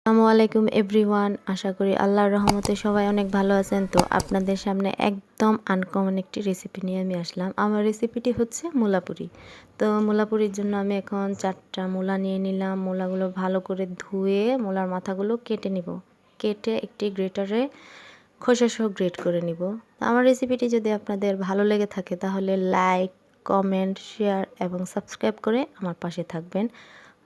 আসসালামু আলাইকুম এভরিওয়ান। আশা করি আল্লাহর রহমতে সবাই অনেক ভালো আছেন। তো আপনাদের সামনে একদম আনকমন একটি রেসিপি নিয়ে আমি আসলাম। আমার রেসিপিটি হচ্ছে মূলা পুরি। তো মূলা পুরির জন্য আমি এখন 4টা মূলা নিয়ে নিলাম। মূলাগুলো ভালো করে ধুয়ে মূলার মাথাগুলো কেটে নিব। কেটে একটি গ্রেটারে খোসাসহ গ্রেট করে নিব। আমার রেসিপিটি যদি আপনাদের ভালো লেগে থাকে তাহলে লাইক, কমেন্ট, শেয়ার এবং সাবস্ক্রাইব করে আমার পাশে থাকবেন।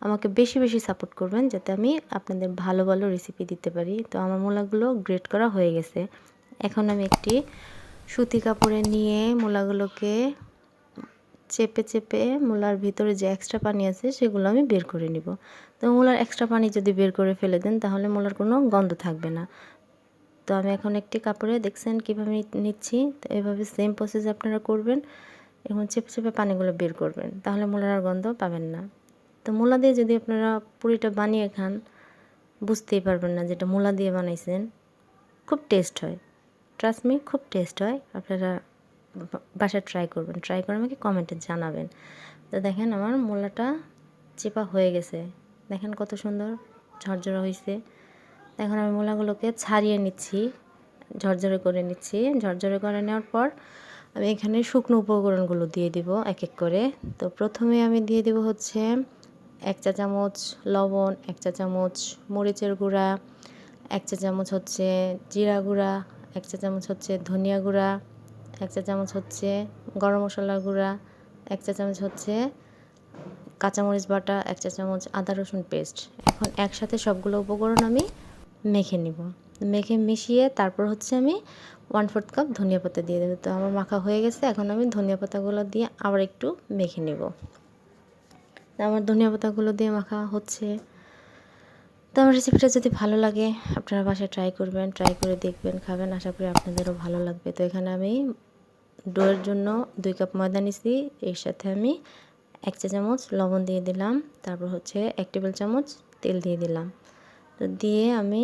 আমাকে বেশি বেশি সাপোর্ট করবেন যাতে আমি আপনাদের ভালো ভালো রেসিপি দিতে পারি। তো আমার মূলাগুলো গ্রেট করা হয়ে গেছে। এখন আমি একটি সুতি কাপড়ে নিয়ে মূলাগুলোকে চেপে চেপে মূলার ভিতরে যে এক্সট্রা পানি আছে সেগুলো আমি বের করে নিব। তো মূলার এক্সট্রা পানি যদি বের করে ফেলে দেন তাহলে মূলার কোনো গন্ধ থাকবে না। তো আমি এখন একটি কাপড়ে দেখছেন কীভাবে নিচ্ছি। তো এভাবে সেম প্রসেস আপনারা করবেন। এখন চেপে চেপে পানিগুলো বের করবেন, তাহলে মূলার আর গন্ধ পাবেন না। তো মূলা দিয়ে যদি আপনারা পুরিটা বানিয়ে খান বুঝতেই পারবেন না যেটা মূলা দিয়ে বানাইছেন। খুব টেস্ট হয়, ট্রাস্ট মি, খুব টেস্ট হয়। আপনারা বাসায় ট্রাই করবেন, ট্রাই করে আমাকে কমেন্টে জানাবেন। তো দেখেন আমার মূলাটা চেপা হয়ে গেছে, দেখেন কত সুন্দর ঝরঝরা হয়েছে। এখন আমি মূলাগুলোকে ছাড়িয়ে নিচ্ছি, ঝরঝরে করে নিচ্ছি। ঝরঝরে করে নেওয়ার পর আমি এখানে শুকনো উপকরণগুলো দিয়ে দিব এক এক করে। তো প্রথমে আমি দিয়ে দিব হচ্ছে 1 চা চামচ লবণ, 1 চা চামচ মরিচের গুঁড়া, 1 চা চামচ হচ্ছে জিরা গুঁড়া, 1 চা চামচ হচ্ছে ধনিয়া গুঁড়া, 1 চা চামচ হচ্ছে গরম মশলার গুঁড়া, 1 চা চামচ হচ্ছে কাঁচামরিচ বাটা, 1 চা চামচ আদা রসুন পেস্ট। এখন একসাথে সবগুলো উপকরণ আমি মেখে নিব। মেখে মিশিয়ে তারপর হচ্ছে আমি 1/4 কাপ ধনিয়া পাতা দিয়ে দেবো। তো আমার মাখা হয়ে গেছে। এখন আমি ধনিয়া পাতাগুলো দিয়ে আবার একটু মেখে নেব। আমার ধনিয়া পাতাগুলো দিয়ে মাখা হচ্ছে। তো আমার রেসিপিটা যদি ভালো লাগে আপনারা বাসায় ট্রাই করবেন, ট্রাই করে দেখবেন, খাবেন। আশা করি আপনাদেরও ভালো লাগবে। তো এখানে আমি ডোয়ের জন্য 2 কাপ ময়দা নিছি। এর সাথে আমি 1 চা চামচ লবণ দিয়ে দিলাম। তারপর হচ্ছে 1 টেবিল চামচ তেল দিয়ে দিলাম। তো দিয়ে আমি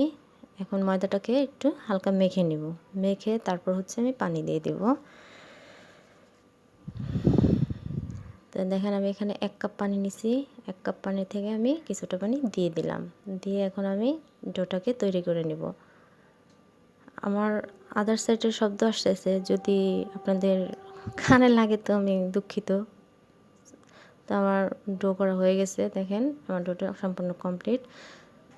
এখন ময়দাটাকে একটু হালকা মেখে নিব। মেখে তারপর হচ্ছে আমি পানি দিয়ে দেব। তো দেখেন আমি এখানে 1 কাপ পানি নিছি। 1 কাপ পানি থেকে আমি কিছুটা পানি দিয়ে দিলাম। দিয়ে এখন আমি ডোটাকে তৈরি করে নিব। আমার আদার সাইডের শব্দ আসতেছে, যদি আপনাদের কানে লাগে তো আমি দুঃখিত। তো আমার ডো করা হয়ে গেছে। দেখেন আমার ডোটা সম্পূর্ণ কমপ্লিট।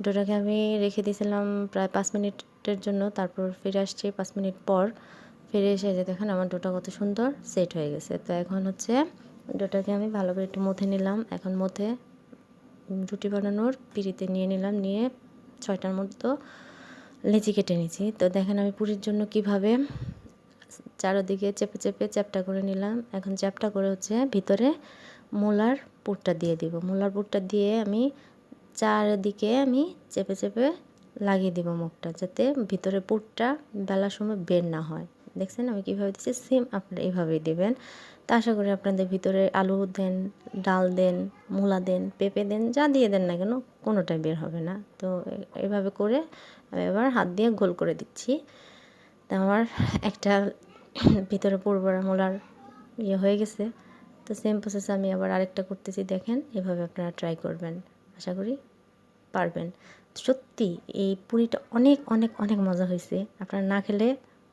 ডোটাকে আমি রেখে দিয়েছিলাম প্রায় 5 মিনিটের জন্য। তারপর ফিরে আসছি 5 মিনিট পর। ফিরে এসে যে দেখেন আমার ডোটা কত সুন্দর সেট হয়ে গেছে। তো এখন হচ্ছে ডোটাকে আমি ভালো করে একটু মথে নিলাম। এখন মথে রুটি বানানোর পিঁড়িতে নিয়ে নিলাম। নিয়ে 6টার মতো লেচি কেটে নিয়েছি। তো দেখেন আমি পুরির জন্য কিভাবে চারদিকে চেপে চেপে চ্যাপটা করে নিলাম। এখন চ্যাপটা করে হচ্ছে ভিতরে মূলার পুরটা দিয়ে দিব। মূলার পুরটা দিয়ে আমি চারদিকে আমি চেপে চেপে লাগিয়ে দিব মুখটা, যাতে ভিতরে পুরটা বেলার সময় বের না হয়। দেখছেন আমি কীভাবে দিচ্ছি, সেম আপনারা এইভাবেই দেবেন। তা আশা করি আপনাদের ভিতরে আলু দেন, ডাল দেন, মূলা দেন, পেঁপে দেন, যা দিয়ে দেন না কেন কোনোটাই বের হবে না। তো এইভাবে করে আমি এবার হাত দিয়ে গোল করে দিচ্ছি। তা আমার একটা ভিতরে পুর ভরা মূলার হয়ে গেছে। তো সেম প্রসেস আমি আবার আরেকটা করতেছি। দেখেন এভাবে আপনারা ট্রাই করবেন, আশা করি পারবেন। সত্যি এই পুরিটা অনেক অনেক অনেক মজা হয়েছে। আপনারা না খেলে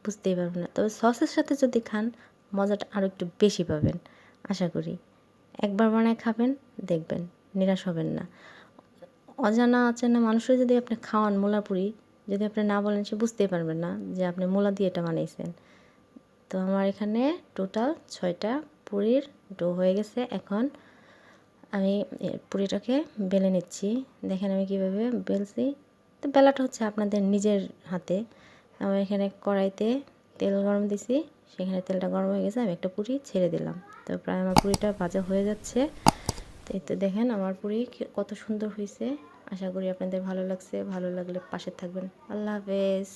বুঝতেই পারবেন না। তবে সসের সাথে যদি খান মজাটা আরও একটু বেশি পাবেন আশা করি। একবার বানায় খাবেন, দেখবেন নিরাশ হবেন না। অজানা অচেনা মানুষের যদি আপনি খাওয়ান মূলা পুরি, যদি আপনি না বলেন সে বুঝতেই পারবেন না যে আপনি মূলা দিয়ে এটা বানিয়েছেন। তো আমার এখানে টোটাল 6টা পুরির ডো হয়ে গেছে। এখন আমি পুরিটাকে বেলে নিচ্ছি। দেখেন আমি কীভাবে বেলছি। তো বেলাটা হচ্ছে আপনাদের নিজের হাতে। আমার এখানে কড়াইতে তেল গরম দিছি, সেখানে তেলটা গরম হয়ে গেছে। আমি একটা পুরি ছেড়ে দিলাম। তো প্রায় আমার পুরিটা ভাজা হয়ে যাচ্ছে। তো এই তো দেখেন আমার পুরি কত সুন্দর হয়েছে। আশা করি আপনাদের ভালো লাগছে। ভালো লাগলে পাশে থাকবেন। আল্লাহ হাফেজ।